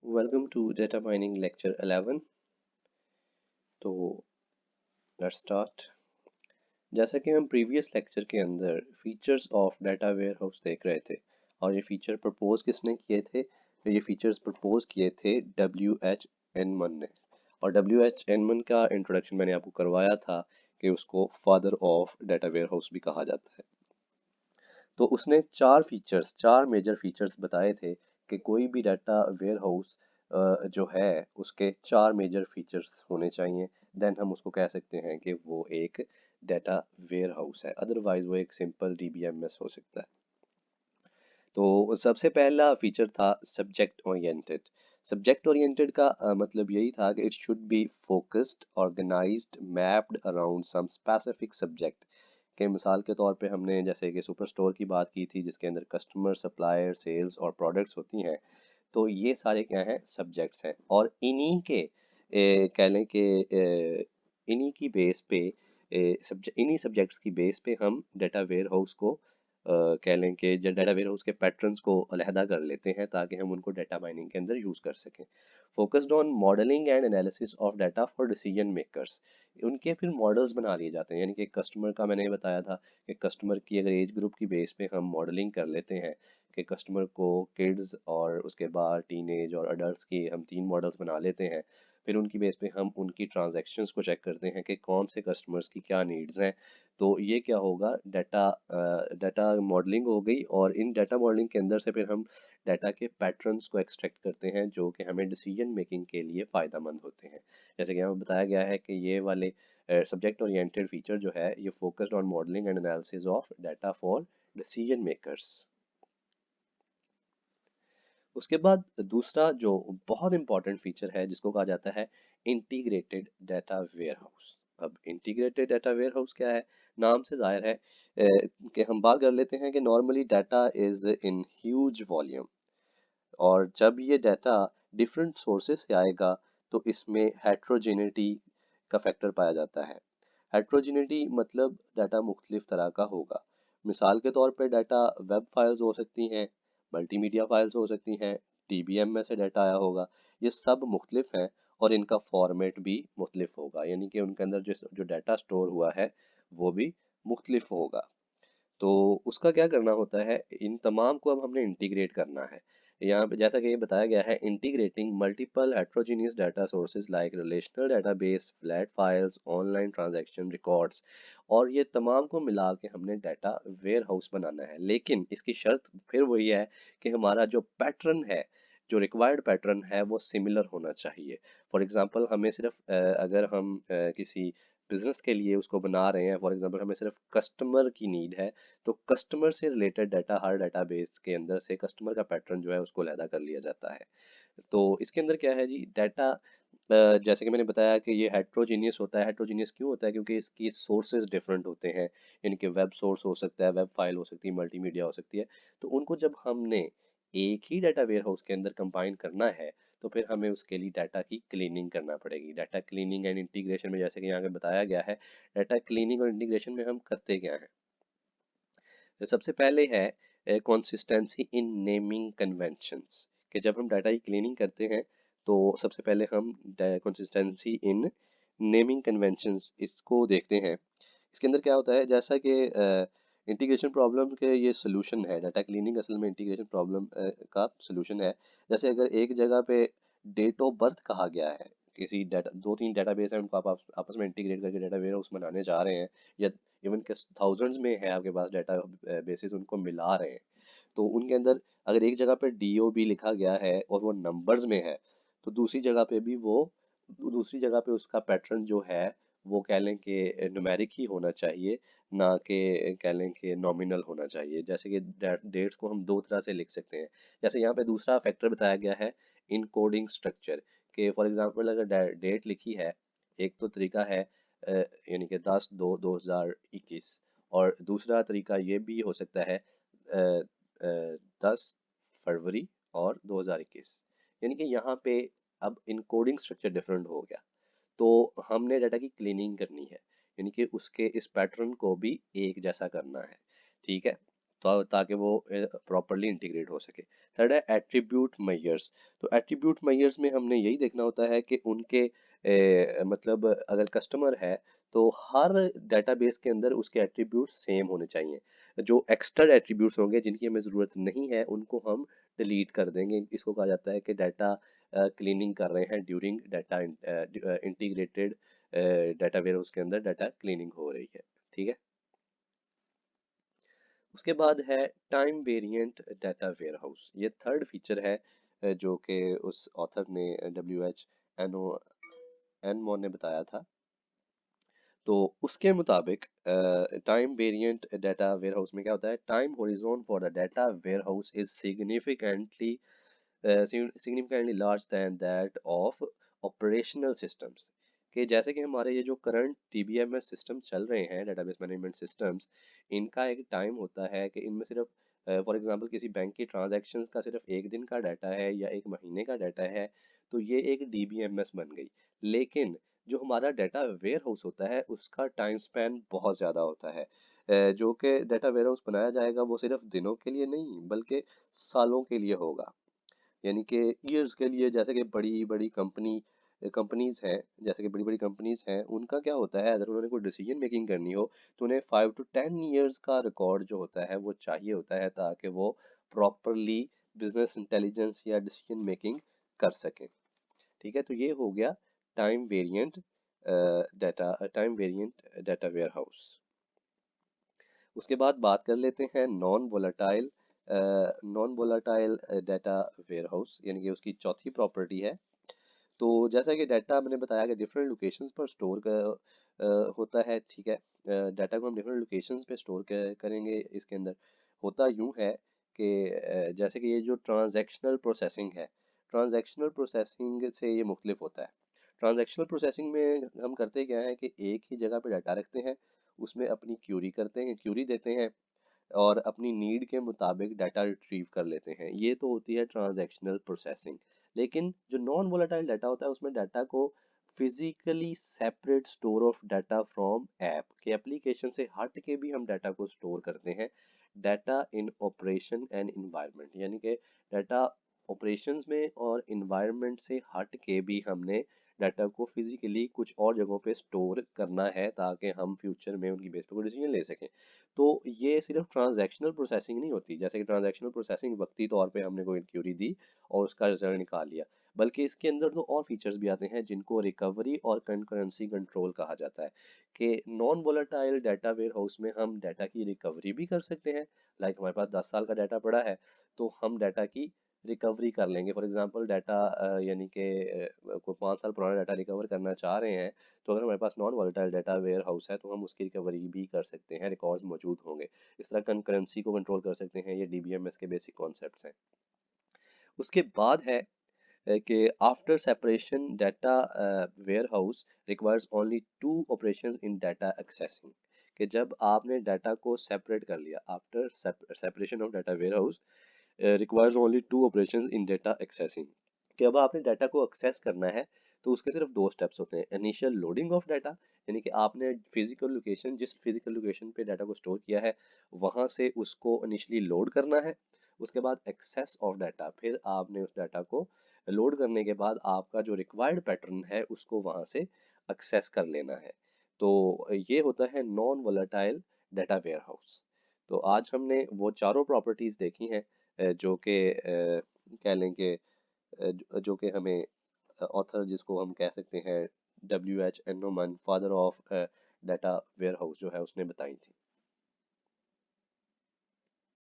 Welcome to data mining lecture 11। तो let's start. जैसा कि हम प्रीवियस लेक्चर के अंदर फीचर्स ऑफ डाटा वेयरहाउस देख रहे थे और ये फीचर प्रपोज किसने किए थे, तो ये फीचर्स प्रपोज किए थे WH Inman ने। और WH Inman का इंट्रोडक्शन मैंने आपको करवाया था कि उसको फादर ऑफ डाटा वेयरहाउस भी कहा जाता है। तो उसने चार मेजर फीचर्स बताए थे कि कोई भी डाटा वेयरहाउस जो है उसके चार मेजर फीचर्स होने चाहिए, देन हम उसको कह सकते हैं कि वो एक डाटा वेयरहाउस है, अदरवाइज वो एक सिंपल DBMS हो सकता है। तो सबसे पहला फीचर था सब्जेक्ट ओरिएंटेड। सब्जेक्ट ओरिएंटेड का मतलब यही था कि it should be focused, organised, mapped around some specific subject. के मिसाल के तौर पे हमने जैसे कि सुपर स्टोर की बात की थी जिसके अंदर कस्टमर, सप्लायर, सेल्स और प्रोडक्ट्स होती हैं। तो ये सारे क्या हैं, सब्जेक्ट्स हैं, और इन्हीं के कह लें कि इन्हीं की बेस पे इन्हीं सब्जेक्ट्स की बेस पे हम डाटा वेयर हाउस को कह लें कि डाटा वेयर हाउस के पैटर्न्स को अलहदा कर लेते हैं ताकि हम उनको डाटा माइनिंग के अंदर यूज़ कर सकें। Focused on modelling and analysis of data for decision makers. उनके फिर मॉडल्स बना लिए जाते हैं, यानी कि कस्टमर का मैंने बताया था कि कस्टमर की अगर एज ग्रुप की बेस पे हम मॉडलिंग कर लेते हैं कि कस्टमर को किड्स और उसके बाद टीनेज और अडल्ट की हम तीन मॉडल्स बना लेते हैं। फिर उनकी बेस पे हम उनकी ट्रांजैक्शंस को चेक करते हैं कि कौन से कस्टमर्स की क्या नीड्स हैं। तो ये क्या होगा, डाटा मॉडलिंग हो गई, और इन डाटा मॉडलिंग के अंदर से फिर हम डाटा के पैटर्न्स को एक्सट्रैक्ट करते हैं जो कि हमें डिसीजन मेकिंग के लिए फ़ायदेमंद होते हैं। जैसे कि हमें बताया गया है कि ये वाले सब्जेक्ट ओरिएंटेड फीचर जो है ये focused on modelling and analysis of data for decision makers. उसके बाद दूसरा जो बहुत इंपॉर्टेंट फीचर है जिसको कहा जाता है इंटीग्रेटेड डाटा वेयरहाउस। अब इंटीग्रेटेड डाटा वेयरहाउस क्या है, नाम से जाहिर है कि हम बात कर लेते हैं कि normally data is in huge volume, और जब ये डाटा डिफरेंट सोर्सेस से आएगा तो इसमें हेट्रोजेनिटी का फैक्टर पाया जाता है। हेट्रोजेनिटी मतलब डाटा मुख्तलिफ तरह का होगा। मिसाल के तौर पे डाटा वेब फाइल्स हो सकती हैं, मल्टीमीडिया फाइल्स हो सकती हैं, DBM में से डाटा आया होगा। ये सब मुख्तलिफ हैं और इनका फॉर्मेट भी मुख्तलिफ होगा, यानी कि उनके अंदर जो डाटा स्टोर हुआ है वो भी मुख्तलिफ होगा। तो उसका क्या करना होता है, इन तमाम को अब हमने इंटीग्रेट करना है। यहाँ पे जैसा कि ये बताया गया है, integrating multiple heterogeneous data sources like relational database, flat files, online transaction records, और ये तमाम को मिला के हमने डाटा वेयर हाउस बनाना है। लेकिन इसकी शर्त फिर वही है कि हमारा जो पैटर्न है, जो रिक्वायर्ड पैटर्न है वो सिमिलर होना चाहिए। फॉर एग्जांपल हमें सिर्फ अगर हम किसी बिजनेस के लिए उसको बना रहे हैं, फॉर एग्जांपल हमें सिर्फ कस्टमर की नीड है, तो कस्टमर से रिलेटेड डाटा हर डाटाबेस के अंदर से कस्टमर का पैटर्न जो है उसको अलहदा कर लिया जाता है। तो इसके अंदर क्या है जी, डाटा जैसे कि मैंने बताया कि ये हेट्रोजीनियस होता है। हेट्रोजीनियस क्यों होता है, क्योंकि इसकी सोर्सेज डिफरेंट होते हैं, यानी कि वेब सोर्स हो सकता है, वेब फाइल हो सकती है, मल्टीमीडिया हो सकती है। तो उनको जब हमने एक ही डाटा वेयर हाउस के अंदर कंबाइन करना है तो फिर हमें उसके लिए डाटा की क्लीनिंग करना पड़ेगी। डाटा क्लीनिंग एंड इंटीग्रेशन में जैसे कि यहाँ पे बताया गया है, डाटा क्लीनिंग और इंटीग्रेशन में हम करते क्या हैं। तो सबसे पहले है कंसिस्टेंसी इन नेमिंग कन्वेंशंस, कि जब हम डाटा की क्लीनिंग करते हैं तो सबसे पहले हम कंसिस्टेंसी इन नेमिंग कन्वेंशंस इसको देखते हैं। इसके अंदर क्या होता है, जैसा कि इंटीग्रेशन प्रॉब्लम के ये सोल्यूशन है, डाटा क्लीनिंग असल में इंटीग्रेशन प्रॉब्लम का सोल्यूशन है। जैसे अगर एक जगह पे डेट ऑफ बर्थ कहा गया है, किसी डाटा, दो तीन डाटाबेस है, उनको आप आपस में इंटीग्रेट करके डाटा वेयर हाउस बनाने जा रहे हैं, या इवन के थाउजेंड्स में है आपके पास डाटा बेसिस, उनको मिला रहे हैं, तो उनके अंदर अगर एक जगह पे DOB लिखा गया है और वो नंबर्स में है, तो दूसरी जगह पे भी वो दूसरी जगह पे उसका पैटर्न जो है वो कह लें कि न्यूमेरिक ही होना चाहिए, ना कि कह लें कि नॉमिनल होना चाहिए। जैसे कि डेट्स को हम दो तरह से लिख सकते हैं। जैसे यहाँ पे दूसरा फैक्टर बताया गया है इनकोडिंग स्ट्रक्चर, कि फॉर एग्जांपल अगर डेट लिखी है, एक तो तरीका है यानी कि 10/2/2021, और दूसरा तरीका ये भी हो सकता है 10 फरवरी और 2021, यानी कि यहाँ पे अब इनकोडिंग स्ट्रक्चर डिफरेंट हो गया। तो हमने डाटा की क्लीनिंग करनी है, यानी कि उसके इस पैटर्न को भी एक जैसा करना है। ठीक है, तो ताकि वो प्रॉपरली इंटीग्रेट हो सके। थर्ड है एट्रीब्यूट मेजर्स। तो एट्रीब्यूट मेजर्स में हमने यही देखना होता है कि उनके मतलब अगर कस्टमर है तो हर डेटाबेस के अंदर उसके एट्रीब्यूट सेम होने चाहिए। जो एक्स्ट्रा एट्रीब्यूट्स होंगे जिनकी हमें ज़रूरत नहीं है उनको हम डिलीट कर देंगे। इसको कहा जाता है कि डाटा क्लीनिंग कर रहे हैं during data integrated data warehouse के अंदर डाटा क्लीनिंग हो रही है। ठीक है। उसके बाद है time variant data warehouse. ये थर्ड फीचर है जो कि उस ऑथर ने एनमो ने बताया था। तो उसके मुताबिक time variant data warehouse में क्या होता है, time horizon for the data warehouse is significantly large than that of operational systems. कि जैसे कि हमारे ये जो करंट DBMS सिस्टम चल रहे हैं, डेटाबेस मैनेजमेंट सिस्टम्स, इनका एक टाइम होता है कि इनमें सिर्फ फॉर एग्जांपल किसी बैंक की ट्रांजैक्शंस का सिर्फ एक दिन का डाटा है या एक महीने का डाटा है, तो ये एक DBMS बन गई। लेकिन जो हमारा डाटा वेयर हाउस होता है उसका टाइम स्पैन बहुत ज़्यादा होता है। जो कि डाटा वेयर हाउस बनाया जाएगा वो सिर्फ दिनों के लिए नहीं बल्कि सालों के लिए होगा, यानी कि ईयर्स के लिए। जैसे कि बड़ी बड़ी कंपनीज हैं, जैसे कि बड़ी बड़ी कंपनीज हैं, उनका क्या होता है, अगर उन्होंने कोई डिसीजन मेकिंग करनी हो तो उन्हें 5 to 10 ईयर्स का रिकॉर्ड जो होता है वो चाहिए होता है ताकि वो प्रॉपरली बिजनेस इंटेलिजेंस या डिसीजन मेकिंग कर सकें। ठीक है। तो ये हो गया time variant data warehouse. उसके बाद बात कर लेते हैं non volatile data warehouse, यानी कि उसकी चौथी प्रॉपर्टी है। तो जैसा कि डाटा मैंने बताया कि डिफरेंट लोकेशंस पर स्टोर होता है। ठीक है। डाटा को हम डिफरेंट लोकेशंस पे स्टोर करेंगे। इसके अंदर होता यूं है कि जैसे कि ये जो ट्रांजैक्शनल प्रोसेसिंग से ये मुख्तलिफ होता है। ट्रांजैक्शनल प्रोसेसिंग में हम करते क्या है कि एक ही जगह पे डाटा रखते हैं, उसमें अपनी क्यूरी देते हैं और अपनी नीड के मुताबिक डाटा रिट्रीव कर लेते हैं। ये तो होती है ट्रांजैक्शनल प्रोसेसिंग। लेकिन जो नॉन वोलेटाइल डाटा होता है उसमें डाटा को physically separate store of data from app के एप्लीकेशन से हट के भी हम डाटा को स्टोर करते हैं। Data in operation and environment, यानी कि डाटा ऑपरेशंस में और इन्वायरमेंट से हट के भी हमने डाटा को फिजिकली कुछ और जगहों पे स्टोर करना है ताकि हम फ्यूचर में उनकी बेस पे कोई डिसीजन ले सकें। तो ये सिर्फ ट्रांजैक्शनल प्रोसेसिंग नहीं होती, जैसे कि ट्रांजैक्शनल प्रोसेसिंग वक्ती तौर पे हमने कोई क्यूरी दी और उसका रिजल्ट निकाल लिया, बल्कि इसके अंदर तो और फीचर्स भी आते हैं जिनको रिकवरी और कंकरेंसी कंट्रोल कहा जाता है। कि non volatile data warehouse में हम डाटा की रिकवरी भी कर सकते हैं। लाइक हमारे पास 10 साल का डाटा पड़ा है तो हम डाटा की रिकवरी कर लेंगे। फॉर एग्जांपल डाटा यानी कि कोई 5 साल पुराना डाटा रिकवर करना चाह रहे हैं, तो अगर हमारे पास non volatile data warehouse है तो हम उसकी रिकवरी भी कर सकते हैं, रिकॉर्ड्स मौजूद होंगे। इस तरह कंकरेंसी को कंट्रोल कर सकते हैं। ये DBMS के बेसिक कॉन्सेप्ट्स हैं। उसके बाद है कि after separation data warehouse requires only two operations in data accessing. कि जब आपने डाटा को सेपरेट कर लिया, after separation of data warehouse requires only two operations in data accessing. कि अब आपने डाटा को एक्सेस करना है तो उसके सिर्फ दो स्टेप्स होते हैं। इनिशियल लोडिंग ऑफ डाटा, यानी कि आपने जिस फिजिकल लोकेशन पे डाटा को स्टोर किया है वहां से उसको इनिशियली लोड करना है। उसके बाद एक्सेस ऑफ डाटा, फिर आपने उस डाटा को लोड करने के बाद आपका जो रिक्वायर्ड पैटर्न है उसको वहां से एक्सेस कर लेना है। तो ये होता है non volatile data warehouse. तो आज हमने वो चारों प्रॉपर्टीज देखी हैं जो कि कह लें कि जो कि हमें ऑथर जिसको हम कह सकते हैं WH Inmon, father of data warehouse जो है, उसने बताई थी।